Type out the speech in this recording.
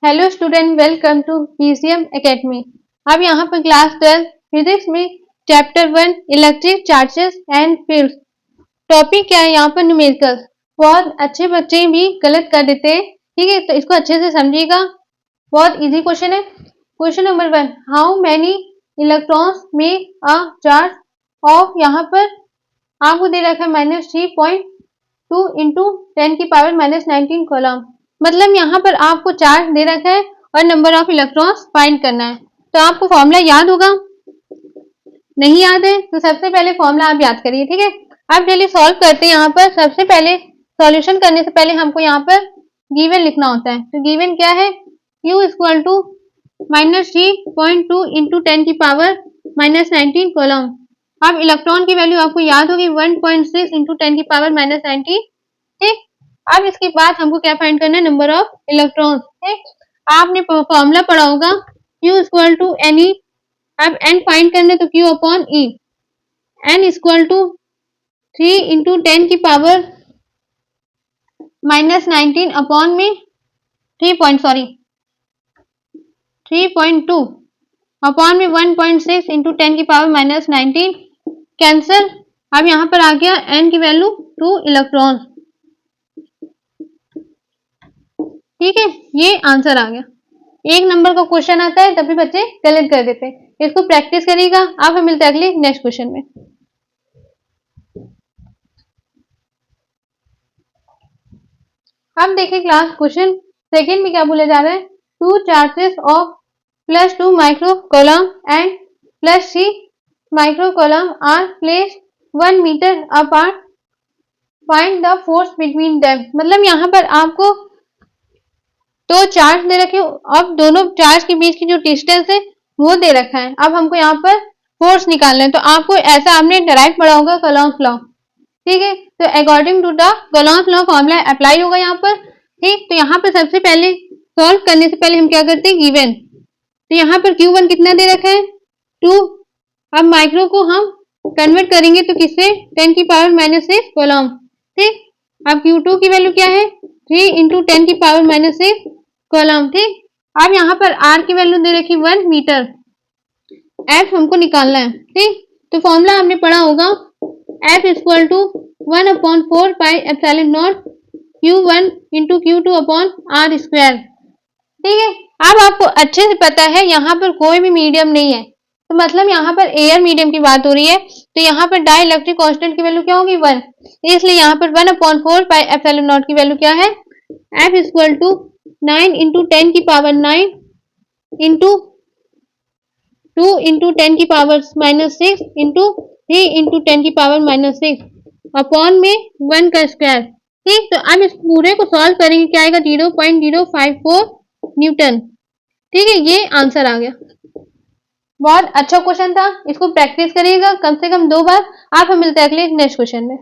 Hello student, welcome to PCM academy. अब यहाँ पर क्लास 12 फिजिक्स में chapter 1 electric charges and fields topic क्या है यहाँ पर न्यूमेरिकल। बहुत अच्छे बच्चे भी गलत कर देते हैं, ठीक है, तो इसको अच्छे से समझिएगा। बहुत इजी क्वेश्चन है। Question number 1, how many electrons make a charge of, यहाँ पर आपको दे रखा है -3.2 इंटू 10⁻⁻19 कॉलम। मतलब यहाँ पर आपको चार्ज दे रखा है और नंबर ऑफ इलेक्ट्रॉन्स फाइंड करना है। तो आपको फॉर्मूला याद होगा, नहीं याद है तो सबसे पहले फॉर्मूला आप याद करिए, ठीक है। अब चलिए सॉल्व करते हैं। यहाँ पर सबसे पहले सॉल्यूशन करने से पहले हमको यहाँ पर गिवन लिखना होता है। तो गिवन क्या है, Q equal to -3.2 into 10⁻⁻19 coulomb. अब इलेक्ट्रॉन की वैल्यू आपको याद होगी 1.6 इंटू 10⁻⁻19, ठीक। अब इसके बाद हमको क्या फाइंड करना है, नंबर ऑफ इलेक्ट्रॉन्स, ठीक। आपने फॉर्मूला पढ़ा होगा Q इक्वल टू NE। अब N फाइंड करना है तो Q upon E। N equal to 3 into 10⁻⁻19 upon में 3.2 अपॉन में 1.6 इंटू 10⁻⁻19 कैंसल। अब यहाँ पर आ गया N की वैल्यू 2 इलेक्ट्रॉन, ठीक है। ये आंसर आ गया। एक नंबर का क्वेश्चन आता है तभी बच्चे गलत कर देते हैं, इसको प्रैक्टिस करिएगा। अब हम मिलते हैं अगले नेक्स्ट क्वेश्चन में। हम देखें क्लास क्वेश्चन सेकंड में क्या बोला जा रहा है, two charges of +2 micro coulomb and +3 micro coulomb are place 1 metre apart, find the force between them. मतलब यहाँ पर आपको दो चार्ज दे रखे, अब दोनों चार्ज के बीच की जो डिस्टेंस है वो दे रखा है। अब हमको यहाँ पर फोर्स निकालना है। तो आपको ऐसा आपने डायरेक्ट पढ़ा होगा कॉलम्स लॉ, ठीक है। तो according to the coulomb's law formula apply होगा यहाँ पर, ठीक। तो यहाँ पर सबसे पहले सॉल्व करने से पहले हम क्या करते हैं, गिवन। तो यहाँ पर Q1 कितना दे रखा है, 2। अब माइक्रो को हम कन्वर्ट करेंगे तो किससे, 10⁻⁻6 कॉलम, ठीक। अब Q2 की वैल्यू क्या है, 3 इंटू 10⁻⁻6 कॉलम, ठीक। अब यहाँ पर R की वैल्यू दे रखी 1 मीटर, F हमको निकालना है, ठीक। तो फॉर्मूला हमने पढ़ा होगा F equal to 1/4 pi epsilon naught Q1 into Q2 upon R square, ठीक है। अब आपको अच्छे से पता है यहाँ पर कोई भी मीडियम नहीं है, तो मतलब यहाँ पर एयर मीडियम की बात हो रही है। तो यहाँ पर डाई इलेक्ट्रिक कांस्टेंट की वैल्यू क्या होगी, 1। इसलिए यहाँ पर 1/4 पाई एप्सिलॉन नॉट की वैल्यू क्या है, F equal to 9 into 10⁻9 into 2 into 10⁻6 into 3 into 10⁻6 upon में 1 का स्क्वायर, ठीक। तो अब इस पूरे को सॉल्व करेंगे, क्या आएगा, 0.054 न्यूटन, ठीक है। ये आंसर आ गया। बहुत अच्छा क्वेश्चन था, इसको प्रैक्टिस करिएगा कम से कम 2 बार। आप हम मिलते हैं अगले नेक्स्ट क्वेश्चन में।